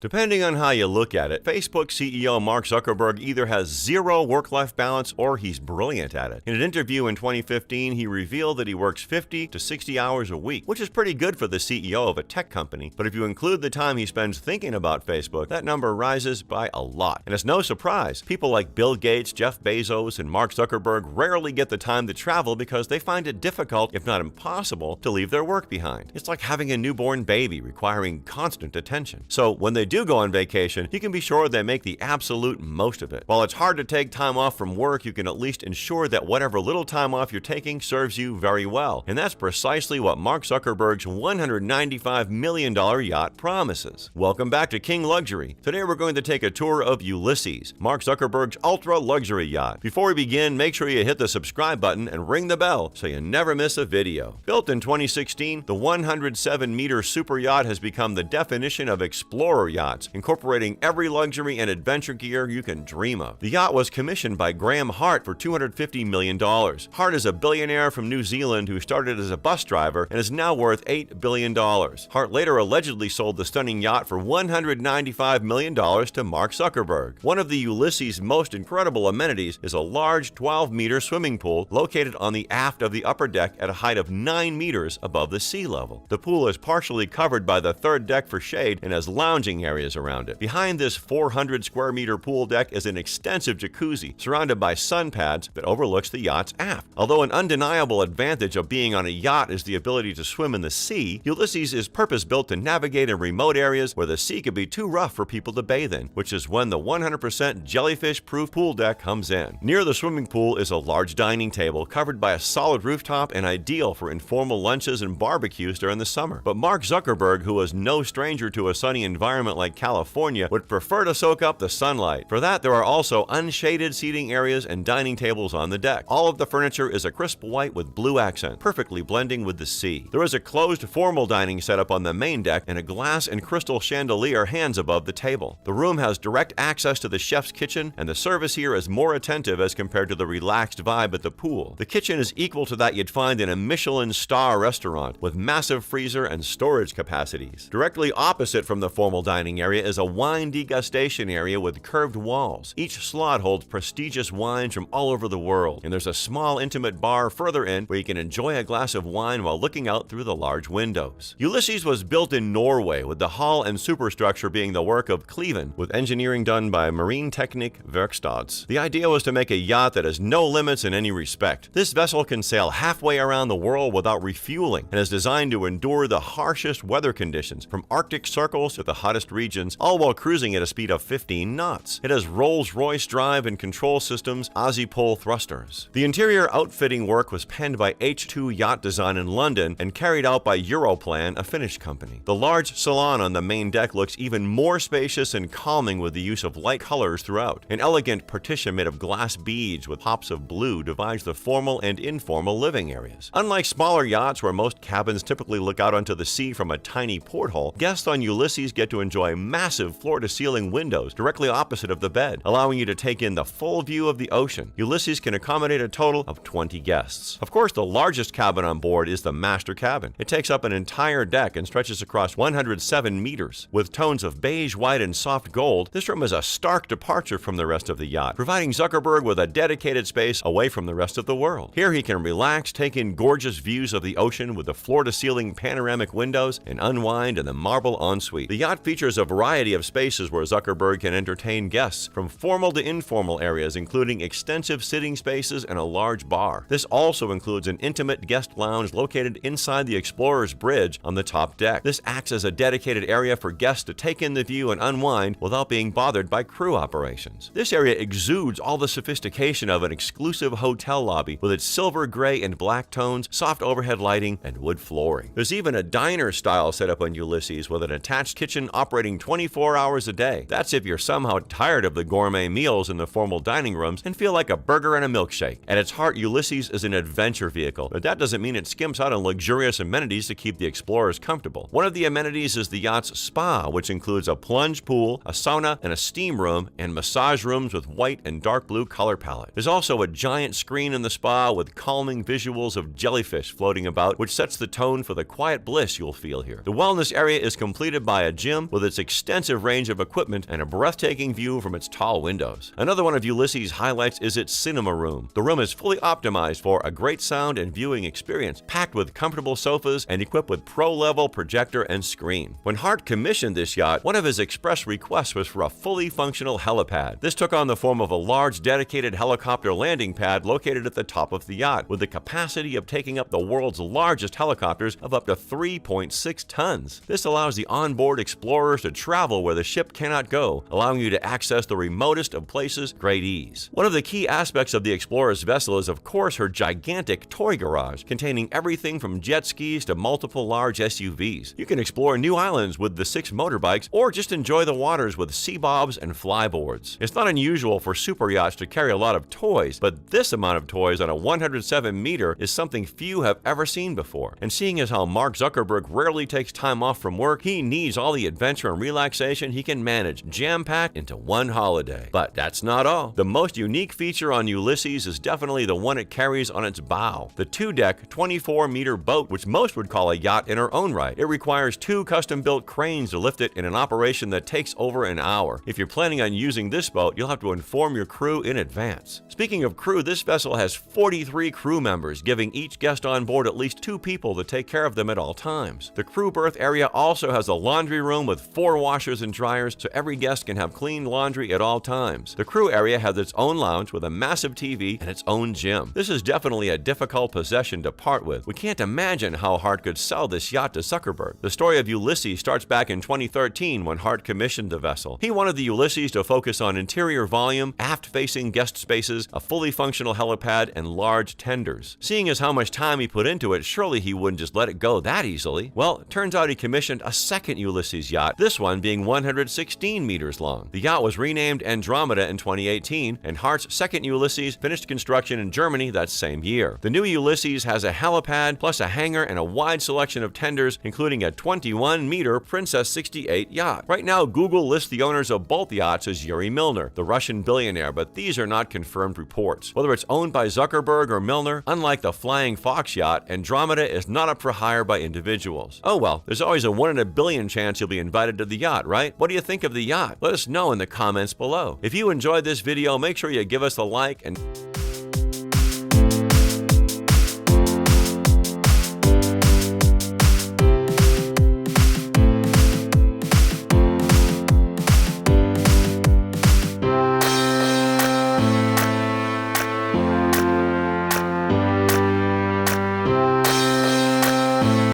Depending on how you look at it, Facebook CEO Mark Zuckerberg either has zero work-life balance or he's brilliant at it. In an interview in 2015, he revealed that he works 50 to 60 hours a week, which is pretty good for the CEO of a tech company. But if you include the time he spends thinking about Facebook, that number rises by a lot. And it's no surprise. People like Bill Gates, Jeff Bezos, and Mark Zuckerberg rarely get the time to travel because they find it difficult, if not impossible, to leave their work behind. It's like having a newborn baby requiring constant attention. So when they do go on vacation, you can be sure they make the absolute most of it. While it's hard to take time off from work, you can at least ensure that whatever little time off you're taking serves you very well. And that's precisely what Mark Zuckerberg's $195 million yacht promises. Welcome back to King Luxury. Today we're going to take a tour of Ulysses, Mark Zuckerberg's ultra-luxury yacht. Before we begin, make sure you hit the subscribe button and ring the bell so you never miss a video. Built in 2016, the 107-meter super yacht has become the definition of explorer yachts, incorporating every luxury and adventure gear you can dream of. The yacht was commissioned by Graham Hart for $250 million. Hart is a billionaire from New Zealand who started as a bus driver and is now worth $8 billion. Hart later allegedly sold the stunning yacht for $195 million to Mark Zuckerberg. One of the Ulysses' most incredible amenities is a large 12-meter swimming pool located on the aft of the upper deck at a height of 9 meters above the sea level. The pool is partially covered by the third deck for shade and has lounging areas around it. Behind this 400 square meter pool deck is an extensive jacuzzi surrounded by sun pads that overlooks the yacht's aft. Although an undeniable advantage of being on a yacht is the ability to swim in the sea, Ulysses is purpose-built to navigate in remote areas where the sea could be too rough for people to bathe in, which is when the 100% jellyfish-proof pool deck comes in. Near the swimming pool is a large dining table covered by a solid rooftop and ideal for informal lunches and barbecues during the summer. But Mark Zuckerberg, who is no stranger to a sunny environment like California, would prefer to soak up the sunlight. For that, there are also unshaded seating areas and dining tables on the deck. All of the furniture is a crisp white with blue accent, perfectly blending with the sea. There is a closed formal dining setup on the main deck and a glass and crystal chandelier hangs above the table. The room has direct access to the chef's kitchen, and the service here is more attentive as compared to the relaxed vibe at the pool. The kitchen is equal to that you'd find in a Michelin star restaurant, with massive freezer and storage capacities. Directly opposite from the formal dining area is a wine degustation area with curved walls. Each slot holds prestigious wines from all over the world, and there's a small intimate bar further in where you can enjoy a glass of wine while looking out through the large windows. Ulysses was built in Norway, with the hull and superstructure being the work of Cleveland, with engineering done by Marine Technic Verkstads. The idea was to make a yacht that has no limits in any respect. This vessel can sail halfway around the world without refueling and is designed to endure the harshest weather conditions, from Arctic circles to the hottest regions, all while cruising at a speed of 15 knots. It has Rolls-Royce drive and control systems, Aussie-pull thrusters. The interior outfitting work was penned by H2 Yacht Design in London and carried out by Europlan, a Finnish company. The large salon on the main deck looks even more spacious and calming with the use of light colors throughout. An elegant partition made of glass beads with pops of blue divides the formal and informal living areas. Unlike smaller yachts where most cabins typically look out onto the sea from a tiny porthole, guests on Ulysses get to enjoy massive floor-to-ceiling windows directly opposite of the bed, allowing you to take in the full view of the ocean. Ulysses can accommodate a total of 20 guests. Of course, the largest cabin on board is the master cabin. It takes up an entire deck and stretches across 107 meters. With tones of beige, white, and soft gold, this room is a stark departure from the rest of the yacht, providing Zuckerberg with a dedicated space away from the rest of the world. Here he can relax, take in gorgeous views of the ocean with the floor-to-ceiling panoramic windows, and unwind in the marble ensuite. The yacht features a variety of spaces where Zuckerberg can entertain guests, from formal to informal areas, including extensive sitting spaces and a large bar. This also includes an intimate guest lounge located inside the Explorer's Bridge on the top deck. This acts as a dedicated area for guests to take in the view and unwind without being bothered by crew operations. This area exudes all the sophistication of an exclusive hotel lobby with its silver gray and black tones, soft overhead lighting, and wood flooring. There's even a diner-style setup on Ulysses with an attached kitchen operating 24 hours a day. That's if you're somehow tired of the gourmet meals in the formal dining rooms and feel like a burger and a milkshake. At its heart, Ulysses is an adventure vehicle, but that doesn't mean it skimps out on luxurious amenities to keep the explorers comfortable. One of the amenities is the yacht's spa, which includes a plunge pool, a sauna, and a steam room, and massage rooms with white and dark blue color palette. There's also a giant screen in the spa with calming visuals of jellyfish floating about, which sets the tone for the quiet bliss you'll feel here. The wellness area is completed by a gym with its its extensive range of equipment and a breathtaking view from its tall windows. Another one of Ulysses' highlights is its cinema room. The room is fully optimized for a great sound and viewing experience, packed with comfortable sofas and equipped with pro-level projector and screen. When Hart commissioned this yacht, one of his express requests was for a fully functional helipad. This took on the form of a large dedicated helicopter landing pad located at the top of the yacht, with the capacity of taking up the world's largest helicopters of up to 3.6 tons. This allows the onboard explorers to travel where the ship cannot go, allowing you to access the remotest of places with great ease. One of the key aspects of the explorer's vessel is, of course, her gigantic toy garage, containing everything from jet skis to multiple large SUVs. You can explore new islands with the 6 motorbikes, or just enjoy the waters with sea bobs and flyboards. It's not unusual for super yachts to carry a lot of toys, but this amount of toys on a 107-meter is something few have ever seen before. And seeing as how Mark Zuckerberg rarely takes time off from work, he needs all the adventure and relaxation he can manage, jam-packed into one holiday. But that's not all. The most unique feature on Ulysses is definitely the one it carries on its bow. The 2-deck, 24-meter boat, which most would call a yacht in her own right. It requires 2 custom-built cranes to lift it in an operation that takes over an hour. If you're planning on using this boat, you'll have to inform your crew in advance. Speaking of crew, this vessel has 43 crew members, giving each guest on board at least 2 people to take care of them at all times. The crew berth area also has a laundry room with 4 washers and dryers, so every guest can have clean laundry at all times. The crew area has its own lounge with a massive TV and its own gym. This is definitely a difficult possession to part with. We can't imagine how Hart could sell this yacht to Zuckerberg. The story of Ulysses starts back in 2013 when Hart commissioned the vessel. He wanted the Ulysses to focus on interior volume, aft-facing guest spaces, a fully functional helipad, and large tenders. Seeing as how much time he put into it, surely he wouldn't just let it go that easily. Well, it turns out he commissioned a second Ulysses yacht, this one being 116 meters long. The yacht was renamed Andromeda in 2018, and Hart's second Ulysses finished construction in Germany that same year. The new Ulysses has a helipad, plus a hangar and a wide selection of tenders, including a 21-meter Princess 68 yacht. Right now, Google lists the owners of both yachts as Yuri Milner, the Russian billionaire, but these are not confirmed reports. Whether it's owned by Zuckerberg or Milner, unlike the Flying Fox yacht, Andromeda is not up for hire by individuals. Oh well, there's always a 1 in a billion chance you'll be invited to the yacht, right? What do you think of the yacht? Let us know in the comments below. If you enjoyed this video, make sure you give us a like and